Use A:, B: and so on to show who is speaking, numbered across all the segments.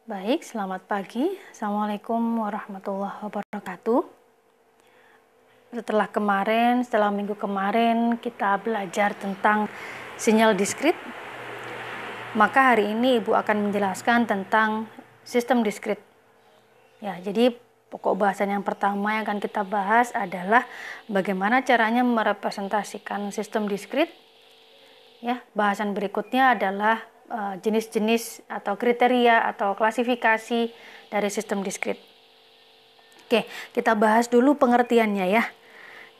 A: Baik, selamat pagi. Assalamualaikum warahmatullahi wabarakatuh. Setelah minggu kemarin kita belajar tentang sinyal diskrit, maka hari ini Ibu akan menjelaskan tentang sistem diskrit. Ya, jadi pokok bahasan yang pertama yang akan kita bahas adalah bagaimana caranya merepresentasikan sistem diskrit. Ya, bahasan berikutnya adalah jenis-jenis atau kriteria atau klasifikasi dari sistem diskrit. Oke, kita bahas dulu pengertiannya ya.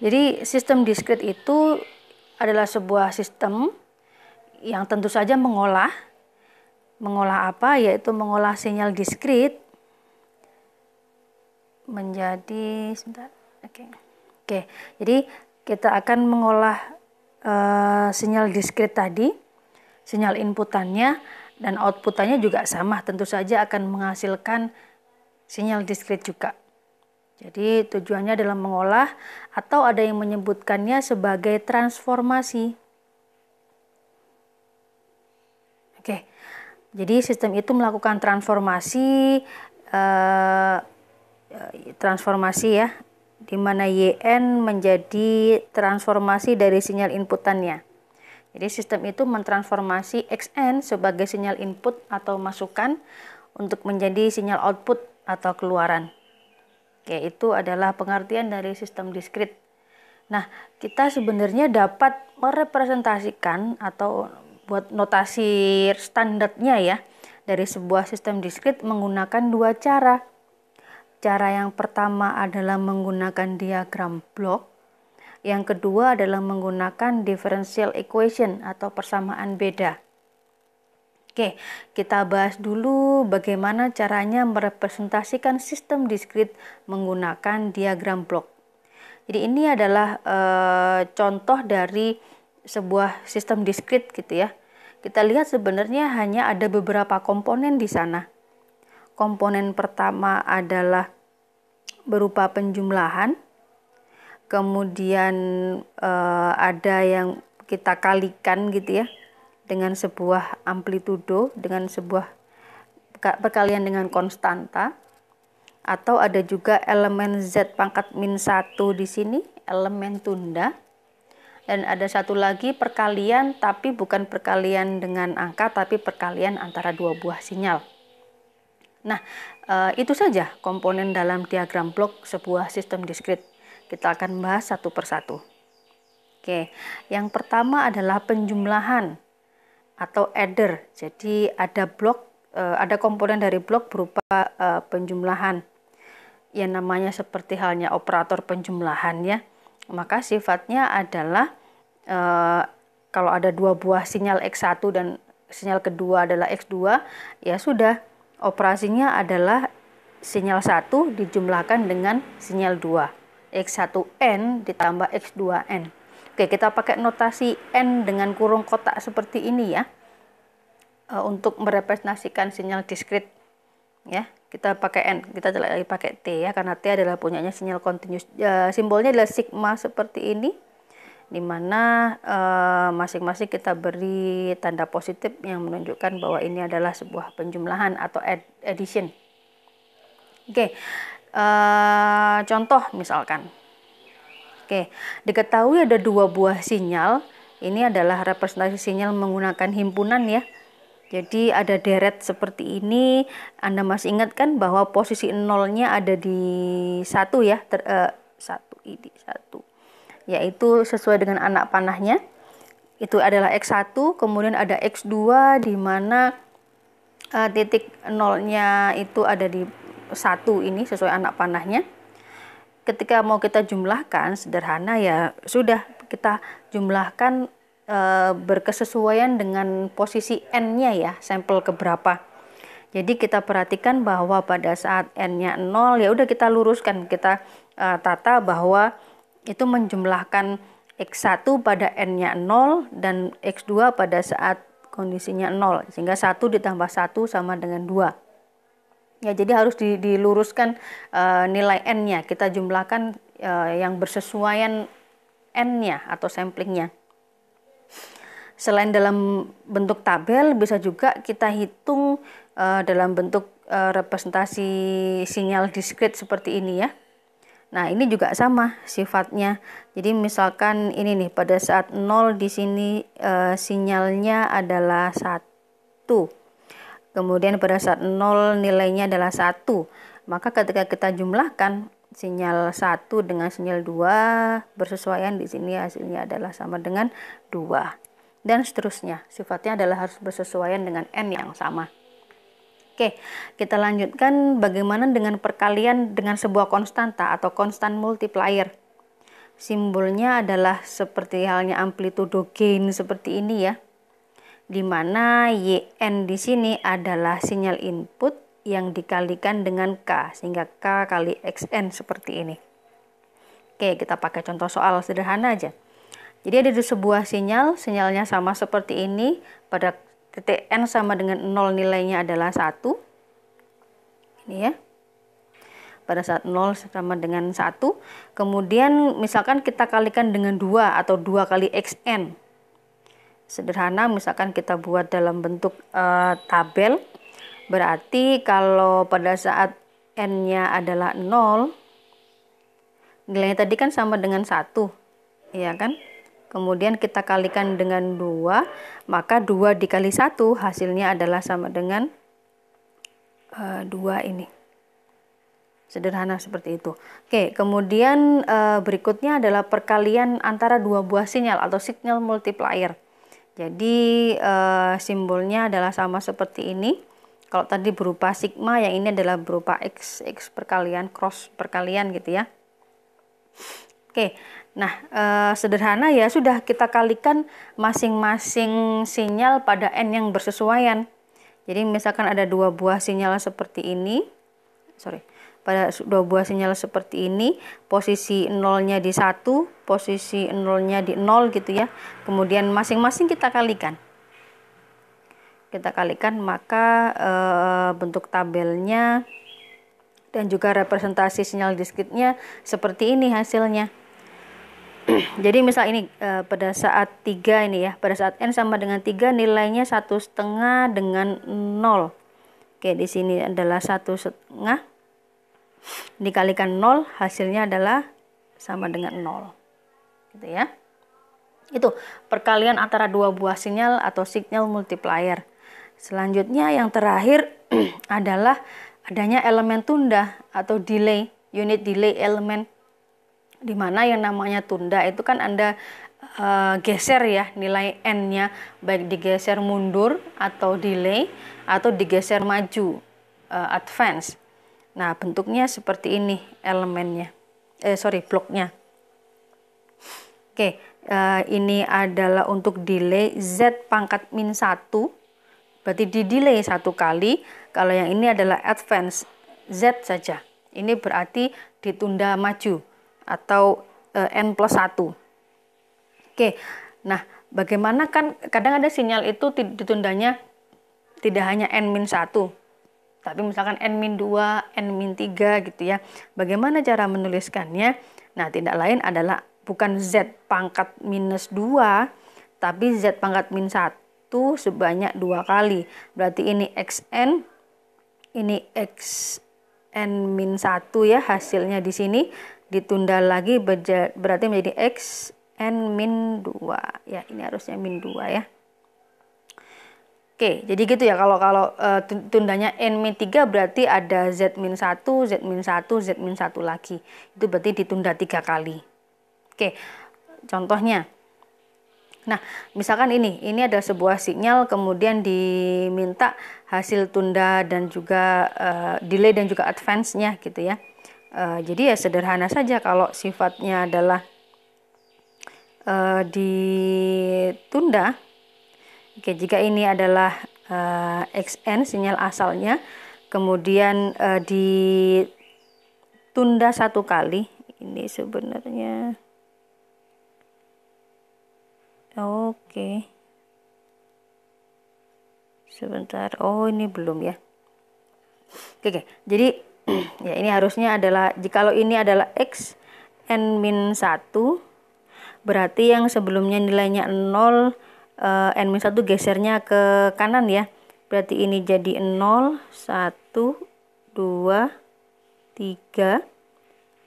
A: Jadi sistem diskrit itu adalah sebuah sistem yang tentu saja mengolah apa? Yaitu mengolah sinyal diskrit menjadi Oke. Jadi kita akan mengolah sinyal diskrit tadi, sinyal inputannya dan outputannya juga sama, tentu saja akan menghasilkan sinyal diskrit juga. Jadi tujuannya adalah mengolah atau ada yang menyebutkannya sebagai transformasi. Oke. Jadi sistem itu melakukan transformasi ya, di mana YN menjadi transformasi dari sinyal inputannya. Jadi sistem itu mentransformasi XN sebagai sinyal input atau masukan untuk menjadi sinyal output atau keluaran. Oke, itu adalah pengertian dari sistem diskrit. Nah, kita sebenarnya dapat merepresentasikan atau buat notasi standarnya ya dari sebuah sistem diskrit menggunakan dua cara. Cara yang pertama adalah menggunakan diagram blok. Yang kedua adalah menggunakan differential equation atau persamaan beda. Oke, kita bahas dulu bagaimana caranya merepresentasikan sistem diskrit menggunakan diagram blok. Jadi ini adalah contoh dari sebuah sistem diskrit gitu ya. Kita lihat sebenarnya hanya ada beberapa komponen di sana. Komponen pertama adalah berupa penjumlahan. Kemudian ada yang kita kalikan gitu ya dengan sebuah amplitudo, dengan sebuah perkalian dengan konstanta, atau ada juga elemen Z pangkat min 1 di sini, elemen tunda, dan ada satu lagi perkalian tapi bukan perkalian dengan angka tapi perkalian antara dua buah sinyal. Nah, itu saja komponen dalam diagram blok sebuah sistem diskrit. Kita akan bahas satu persatu. Oke, yang pertama adalah penjumlahan atau adder. Jadi ada ada komponen dari blok berupa penjumlahan. Yang namanya seperti halnya operator penjumlahan ya. Maka sifatnya adalah kalau ada dua buah sinyal X1 dan sinyal kedua adalah X2, ya sudah, operasinya adalah sinyal 1 dijumlahkan dengan sinyal 2. X1N ditambah X2N. Oke, kita pakai notasi N dengan kurung kotak seperti ini ya. Untuk merepresentasikan sinyal diskrit ya. Kita pakai N, kita tidak lagi pakai T ya, karena T adalah punyanya sinyal continuous. Simbolnya adalah sigma seperti ini, di mana masing-masing kita beri tanda positif yang menunjukkan bahwa ini adalah sebuah penjumlahan atau addition. Oke, contoh misalkan. Oke, diketahui ada dua buah sinyal. Ini adalah representasi sinyal menggunakan himpunan ya. Jadi ada deret seperti ini. Anda masih ingat kan bahwa posisi nolnya ada di 1 ya, 1, yaitu sesuai dengan anak panahnya. Itu adalah X1, kemudian ada X2 di mana titik nolnya itu ada di 1 ini sesuai anak panahnya. Ketika mau kita jumlahkan sederhana ya sudah, kita jumlahkan berkesesuaian dengan posisi N-nya ya, sampel keberapa. Jadi kita perhatikan bahwa pada saat N-nya 0 ya udah kita luruskan, kita tata bahwa itu menjumlahkan X1 pada N-nya 0 dan X2 pada saat kondisinya 0, sehingga 1 ditambah 1 sama dengan 2. Ya, jadi harus diluruskan nilai N-nya, kita jumlahkan yang bersesuaian N-nya atau samplingnya. selain dalam bentuk tabel, bisa juga kita hitung dalam bentuk representasi sinyal diskrit seperti ini ya. Nah, ini juga sama sifatnya. Jadi misalkan ini nih, pada saat 0 di sini sinyalnya adalah 1. Kemudian pada saat 0 nilainya adalah 1. Maka ketika kita jumlahkan sinyal 1 dengan sinyal 2 bersesuaian, di sini hasilnya adalah sama dengan 2. Dan seterusnya. Sifatnya adalah harus bersesuaian dengan n yang sama. Oke, kita lanjutkan bagaimana dengan perkalian dengan sebuah konstanta atau konstan multiplier. Simbolnya adalah seperti halnya amplitudo gain seperti ini ya. Di mana Yn di sini adalah sinyal input yang dikalikan dengan K, sehingga K kali Xn seperti ini. Oke, kita pakai contoh soal sederhana aja. Jadi ada sebuah sinyalnya sama seperti ini, pada titik N sama dengan 0 nilainya adalah 1. Ini ya. Pada saat 0 sama dengan 1. Kemudian misalkan kita kalikan dengan 2 atau 2 kali Xn. Sederhana, misalkan kita buat dalam bentuk tabel. Berarti kalau pada saat N-nya adalah 0, nilainya tadi kan sama dengan 1. Iya kan? Kemudian kita kalikan dengan 2, maka 2 dikali 1 hasilnya adalah sama dengan 2 ini. Sederhana seperti itu. Oke, kemudian berikutnya adalah perkalian antara dua buah sinyal atau signal multiplier. Jadi simbolnya adalah sama seperti ini. Kalau tadi berupa sigma, yang ini adalah berupa x perkalian, cross perkalian gitu ya. Oke. Nah, sederhana ya, sudah kita kalikan masing-masing sinyal pada n yang bersesuaian. Jadi misalkan ada dua buah sinyal seperti ini, pada dua buah sinyal seperti ini, posisi nolnya di 1, posisi nolnya di 0 gitu ya. Kemudian masing-masing kita kalikan. Maka bentuk tabelnya dan juga representasi sinyal diskritnya seperti ini hasilnya. Jadi misal ini pada saat 3 ini ya, pada saat n sama dengan 3 nilainya 1,5 dengan 0. Oke, di sini adalah 1,5 dikalikan 0, hasilnya adalah sama dengan 0. Gitu ya. Itu perkalian antara dua buah sinyal atau signal multiplier. Selanjutnya yang terakhir adalah adanya elemen tunda atau delay, unit delay element. Di mana yang namanya tunda itu kan Anda geser ya nilai n-nya, baik digeser mundur atau delay atau digeser maju, advance. Nah, bentuknya seperti ini elemennya, bloknya. Oke, ini adalah untuk delay Z pangkat min 1, berarti di delay 1 kali. Kalau yang ini adalah advance Z saja, ini berarti ditunda maju atau n plus 1. Oke, nah bagaimana kan kadang ada sinyal itu ditundanya tidak hanya n min 1, tapi misalkan n min 2, n min 3 gitu ya. Bagaimana cara menuliskannya? Nah, tidak lain adalah bukan Z pangkat minus 2, tapi Z pangkat min 1 sebanyak 2 kali. Berarti ini Xn, ini Xn min 1 ya, hasilnya di sini ditunda lagi berarti menjadi Xn min 2 ya, ini harusnya min 2 ya. Oke, jadi gitu ya, kalau tundanya n min 3 berarti ada Z min 1, Z min 1, Z min 1 lagi, itu berarti ditunda 3 kali. Oke, contohnya, nah misalkan ini ada sebuah sinyal, kemudian diminta hasil tunda dan juga delay dan juga advance-nya gitu ya. Jadi ya sederhana saja, kalau sifatnya adalah ditunda. Oke, jika ini adalah Xn sinyal asalnya, kemudian ditunda 1 kali, ini sebenarnya oke. Sebentar, oh ini belum ya. Oke. Jadi ya ini harusnya adalah, jikalau ini adalah Xn min 1, berarti yang sebelumnya nilainya 0 N-1 gesernya ke kanan ya. Berarti ini jadi 0, 1, 2, 3,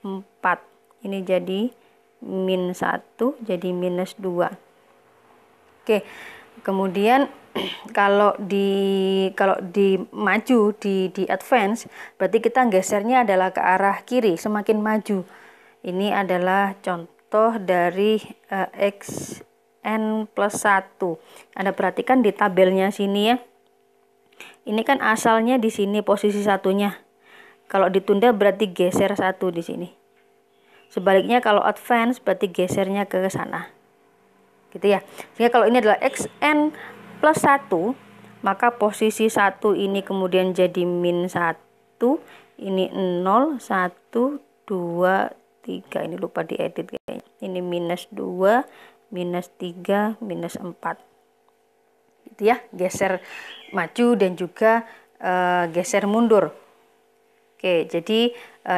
A: 4. Ini jadi min 1, jadi minus 2. Oke, kemudian kalau di maju di advance, berarti kita gesernya adalah ke arah kiri, semakin maju. Ini adalah contoh dari xn plus 1. Anda perhatikan di tabelnya sini ya. Ini kan asalnya di sini posisi satunya. Kalau ditunda berarti geser 1 di sini. Sebaliknya kalau advance berarti gesernya ke sana. Gitu ya. Sehingga kalau ini adalah xn plus 1, maka posisi 1 ini kemudian jadi min 1. Ini 0, 1, 2, 3. Ini lupa diedit kayaknya. Ini minus 2, minus 3, minus 4. Gitu ya. Geser maju dan juga geser mundur. Oke, jadi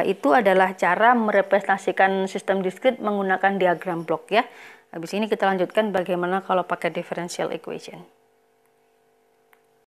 A: itu adalah cara merepresentasikan sistem diskrit menggunakan diagram blok ya. Habis ini kita lanjutkan bagaimana kalau pakai differential equation.